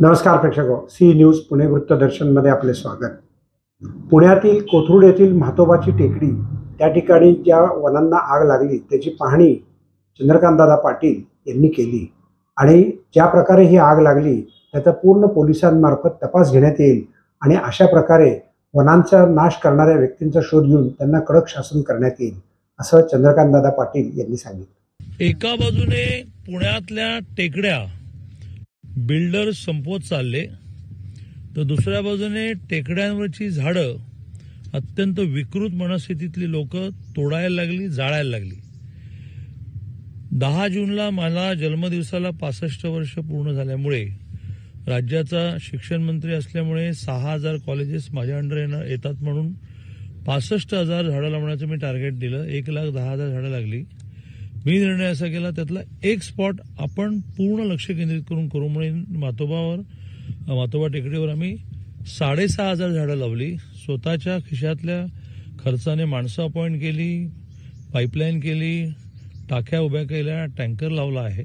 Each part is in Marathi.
नमस्कार प्रेक्षको, सी न्यूज पुणे वृत्तदर्शनमध्ये आपले स्वागत। पुण्यातील कोथरूड येथील म्हातोबाची टेकडी त्या ठिकाणी ज्या वनांना आग लागली त्याची पाहणी चंद्रकांतदादा पाटील यांनी केली आणि ज्या प्रकारे ही आग लागली त्याचा पूर्ण पोलिसांमार्फत तपास घेण्यात येईल आणि अशा प्रकारे वनांचा नाश करणाऱ्या व्यक्तींचा शोध घेऊन त्यांना कडक शासन करण्यात येईल असं चंद्रकांतदादा पाटील यांनी सांगितलं। एका बाजूने पुण्यातल्या टेकड्या बिल्डर संपवत चालले तर दुसऱ्या बाजूने टेकड्यांवरची झाडं अत्यंत विकृत मनस्थितीतली लोक तोडायला लागली, जाळायला लागली। 10 जूनला मला जन्मदिवसाला 65 वर्ष पूर्ण झाल्यामुळे राज्याचा शिक्षण मंत्री असल्यामुळे 6000 कॉलेजेस माझ्या अंडर येतात म्हणून 65,000 झाडं लावण्याचं मी टार्गेट दिलं। 1,10,000 झाडं लागली। मी निर्णय असा केला त्यातला एक स्पॉट आपण पूर्ण लक्ष केंद्रित करून करू म्हणून मातोबा टेकडीवर आम्ही 6,500 झाडं लावली। स्वतःच्या खिशातल्या खर्चाने माणसं अपॉइंट केली, पाईपलाईन केली, टाक्या उभ्या केल्या, टँकर लावला आहे।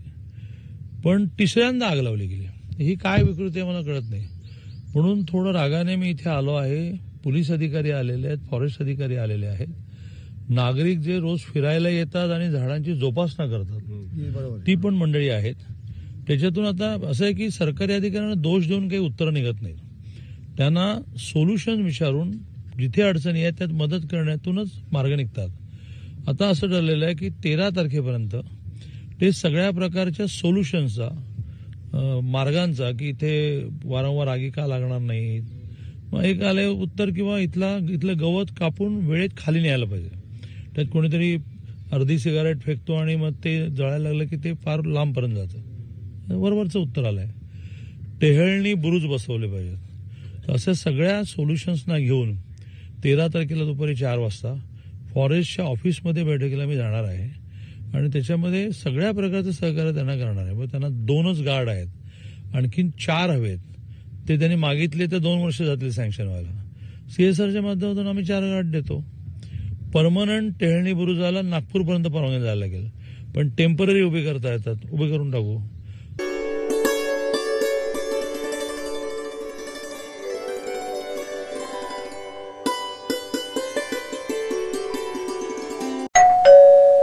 पण तिसऱ्यांदा आग लावली गेली। ही काय विकृती आहे मला कळत नाही। म्हणून थोडं रागाने मी इथे आलो आहे। पोलीस अधिकारी आलेले आहेत, फॉरेस्ट अधिकारी आलेले आहेत, नागरिक जे रोज फिरायला येतात आणि झाडांची जोपासना करतात ती पण मंडळी आहेत। त्याच्यातून आता असं आहे की सरकारी अधिकाऱ्यांना दोष देऊन काही उत्तर निघत नाही, त्यांना सोल्युशन विचारून जिथे अडचणी आहेत त्यात मदत करण्यातूनच मार्ग निघतात। आता असं ठरलेलं आहे की 13 तारखेपर्यंत ते सगळ्या प्रकारच्या सोल्युशन्सचा मार्गांचा की इथे वारंवार आगी का लागणार नाहीत, मग एक आले उत्तर किंवा इथलं गवत कापून वेळेत खाली न्यायला पाहिजे। त्यात कोणीतरी अर्धी सिगारेट फेकतो आणि मग ते जळायला लागलं की ते फार लांबपर्यंत जातं। बरोबरचं उत्तर आलंय। टेहळणी बुरुज बसवले पाहिजेत। अशा सगळ्या सोल्युशन्सना घेऊन 13 तारखेला दुपारी 4 वाजता फॉरेस्टच्या ऑफिसमध्ये बैठकीला मी जाणार आहे आणि त्याच्यामध्ये सगळ्या प्रकारचं सहकार्य त्यांना करणार आहे। मग त्यांना 2च गार्ड आहेत, आणखीन 4 हवेत। ते त्यांनी मागितले तर 2 वर्ष जातील सँक्शन व्हायला। CSRच्या माध्यमातून आम्ही 4 गार्ड देतो। परमनंट टेहळणी बुरुजाला नागपूरपर्यंत परवानगी द्यायला लागेल, पण टेम्पररी उभे करता येतात, उभे करून टाकू।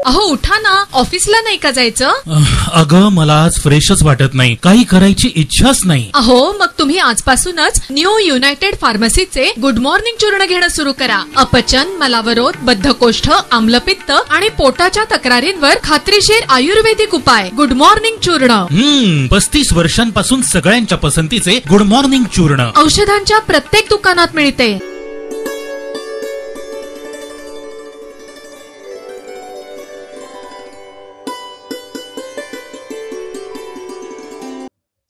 अहो उठा ना, ऑफिसला नाही का जायचं? अगं मला आज फ्रेशच वाटत नाही, काही करायची इच्छाच नाही। अहो मग तुम्ही आजपासूनच न्यू युनायटेड फार्मसीचे गुड मॉर्निंग चूर्ण घेणं सुरू करा। अपचन, मलावरोध, बद्धकोष्ठ, आम्लपित्त आणि पोटाच्या तक्रारींवर खात्रीशीर आयुर्वेदिक उपाय गुड मॉर्निंग चूर्ण। 35 वर्षांपासून सगळ्यांच्या पसंतीचे गुड मॉर्निंग चूर्ण औषधांच्या प्रत्येक दुकानात मिळते।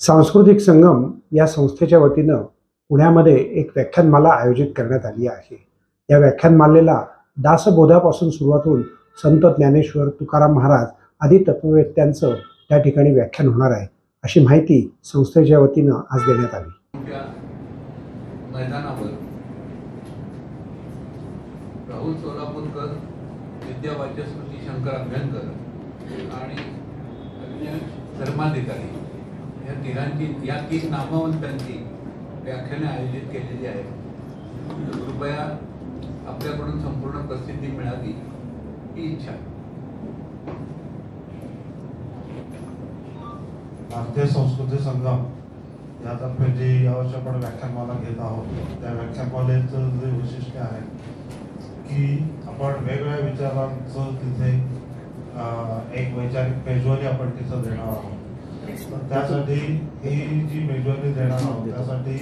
सांस्कृतिक संगम या संस्थेच्या वतीनं पुण्यामध्ये एक व्याख्यानमाला आयोजित करण्यात आली आहे। या व्याख्यानमालेला दासबोधापासून सुरुवात होऊन संत ज्ञानेश्वर, तुकाराम महाराज आदी तत्ववेत्यांचं त्या ठिकाणी व्याख्यान होणार आहे, अशी माहिती संस्थेच्या वतीनं आज देण्यात आली। मैदानावर राहुल सोलापूरकर, विद्या वाचस्पती शंकर अभ्यंकर आणि धर्माधिकारी या तिघांची, या 3 नामवंतांची व्याख्याने आयोजित केलेली आहेत। कृपया आपल्याकडून संपूर्ण प्रसिद्धी मिळावी ही इच्छा। भारतीय संस्कृती संगम यातर्फे जी यावर्षी आपण व्याख्यानमाला घेत आहोत, त्या व्याख्यानमालेचं जे वैशिष्ट्य आहे की आपण वेगवेगळ्या विचारांचं तिथे एक वैचारिक मेजवानी आपण तिथं देणार आहोत। त्यासाठी ही जी मेजवानी देणार आहोत त्यासाठी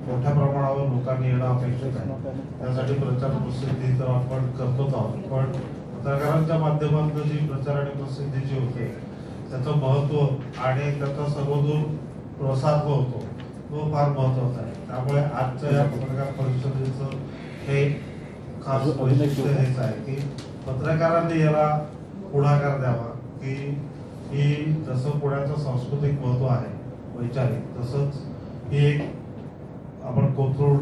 मोठ्या प्रमाणावर लोकांनी येणं अपेक्षित आहे। त्यासाठी प्रचार प्रसिद्धी तर आपण करतोच आहोत, पण पत्रकारांच्या माध्यमातून जी प्रचार आणि प्रसिद्धी जी होते त्याचं महत्व आणि त्याचा सर्वदूर प्रसार जो होतो तो फार महत्वाचा आहे। त्यामुळे आजच्या या पत्रकार परिषदेचं हे खास वैशिष्ट्य हेच आहे की पत्रकारांनी याला पुढाकार द्यावा की ही जसं पुण्याचं सांस्कृतिक महत्व आहे वैचारिक, तसंच ही एक आपण कोथरूड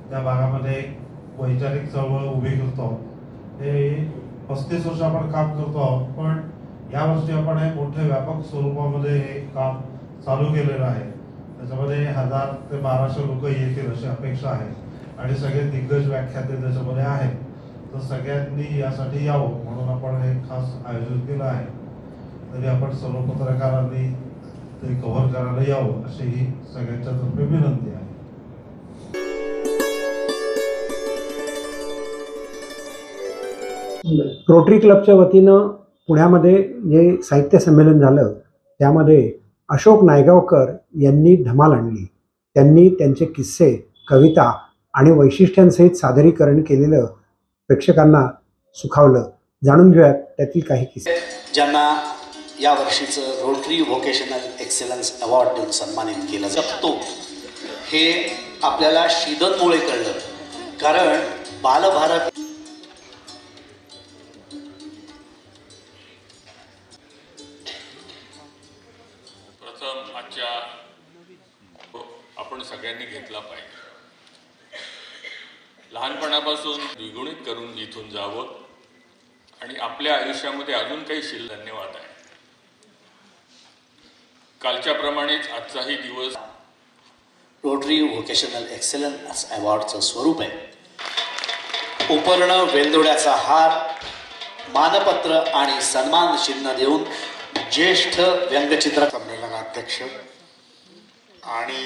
त्या भागामध्ये एक वैचारिक चळवळ उभी करतो आहोत। हे 35 वर्ष आपण काम करतो आहोत, पण यावर्षी आपण हे मोठ्या व्यापक स्वरूपामध्ये हे काम चालू केलेलं आहे। त्याच्यामध्ये 1000 ते 1200 लोक येतील अशी अपेक्षा आहे आणि सगळे दिग्गज व्याख्याते त्याच्यामध्ये आहेत. तर सगळ्यांनी यासाठी यावं म्हणून आपण हे खास आयोजन केलं आहे. तरी आपण सर्व पत्रकारांनी ते कव्हर करायला यावं अशी ही सगळ्यांच्या तर्फे विनंती आहे. रोटरी क्लबच्या वतीनं पुण्यामध्ये जे साहित्य संमेलन झालं त्यामध्ये अशोक नायगावकर यांनी धमाल आणली. त्यांनी त्यांचे किस्से, कविता आणि वैशिष्ट्यांसहित सादरीकरण केलेलं प्रेक्षकांना सुखावलं. जाणून घेऊयात त्यातील काही किस्से. ज्यांना या वर्षीचं रोटरी व्होकेशनल एक्सेलन्स अवॉर्ड देऊन सन्मानित केलं जातो हे आपल्याला शीदनमुळे कळलं. कारण बालभारत प्रथम आजच्या आपण सगळ्यांनी घेतला पाहिजे. लहानपणापासून द्विगुणित करून इथून जावं आणि आपल्या आयुष्यामध्ये अजून काही धन्यवाद आहे. कालच्या प्रमाणेच आजचाही दिवस रोटरी व्होकेशनल एक्सेलन्स अवॉर्डचं स्वरूप आहे. उपर्ण, वेलदोड्याचा हार, मानपत्र आणि सन्मान चिन्ह देऊन ज्येष्ठ व्यंगचित्र संमेलनाध्यक्ष आणि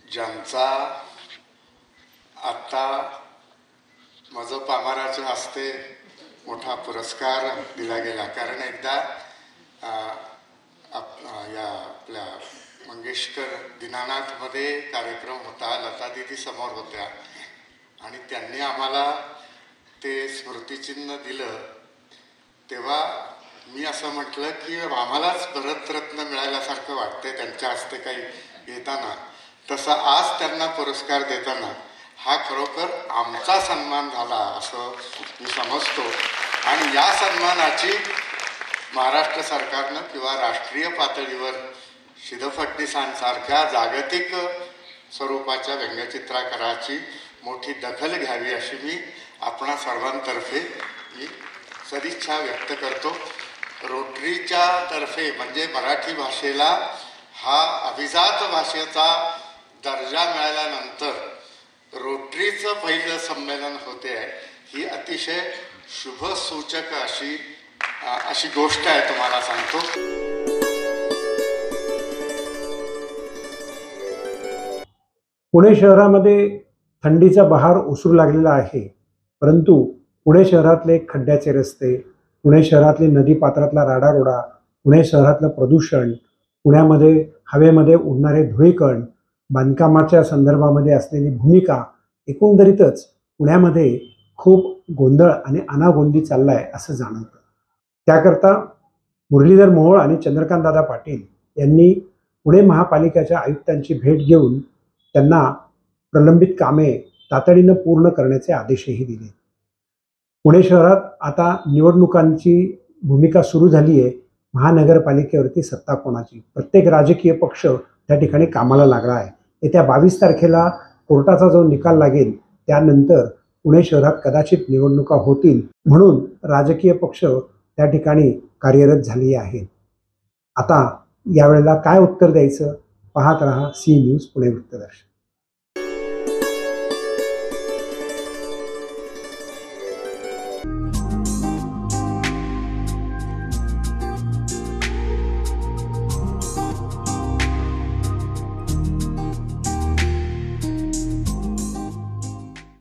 ज्यांचा आता माझं पामाराच्या हस्ते मोठा पुरस्कार दिला गेला. कारण एकदा या आपल्या मंगेशकर दीनानाथमध्ये कार्यक्रम होता, लता दीदी समोर होत्या आणि त्यांनी आम्हाला ते स्मृतिचिन्ह दिलं. तेव्हा मी असं म्हटलं की आम्हालाच भारतरत्न मिळाल्यासारखं वाटतंय त्यांच्या हस्ते काही येताना. तसा आज त्यांना पुरस्कार देताना हा खरोखर आमचा सन्मान झाला असं मी समजतो. आणि या सन्मानाची महाराष्ट्र सरकारनं किंवा राष्ट्रीय पातळीवर शिद फडणीसांसारख्या जागतिक स्वरूपाच्या व्यंगचित्रकाराची मोठी दखल घ्यावी अशी मी आपणा सर्वांतर्फे मी सदिच्छा व्यक्त करतो. रोटरीच्या तर्फे म्हणजे मराठी भाषेला हा अभिजात भाषेचा दर्जा मिळाल्यानंतर रोटरीचं पहिलं संमेलन होते आहे ही अतिशय शुभसूचक अशी गोष्ट आहे. तुम्हाला सांगतो, पुणे शहरामध्ये थंडीचा बहार ओसरू लागलेला आहे. परंतु पुणे शहरातले खड्ड्याचे रस्ते, पुणे शहरातले नदीपात्रातला राडारोडा, पुणे शहरातलं प्रदूषण, पुण्यामध्ये हवेमध्ये उडणारे धुळीकण, बांधकामाच्या संदर्भामध्ये असलेली भूमिका, एकंदरीतच पुण्यामध्ये खूप गोंधळ आणि अनागोंदी चाललाय असं जाणवतं. त्याकरता मुरलीधर मोहोळ आणि चंद्रकांतदादा पाटील यांनी पुणे महापालिकेच्या आयुक्तांची भेट घेऊन त्यांना प्रलंबित कामे तातडीनं पूर्ण करण्याचे आदेशही दिले. पुणे शहरात आता निवडणुकांची भूमिका सुरू झाली आहे. महानगरपालिकेवरती सत्ता कोणाची, प्रत्येक राजकीय पक्ष त्या ठिकाणी कामाला लागला आहे. येत्या 22 तारखेला कोर्टाचा जो निकाल लागेल त्यानंतर पुणे शहरात कदाचित निवडणुका होतील म्हणून राजकीय पक्ष त्या ठिकाणी कार्यरत झाली आहेत. आता यावेळेला काय उत्तर द्यायचं पाहत रहा सी न्यूज पुणे वृत्तदर्शन.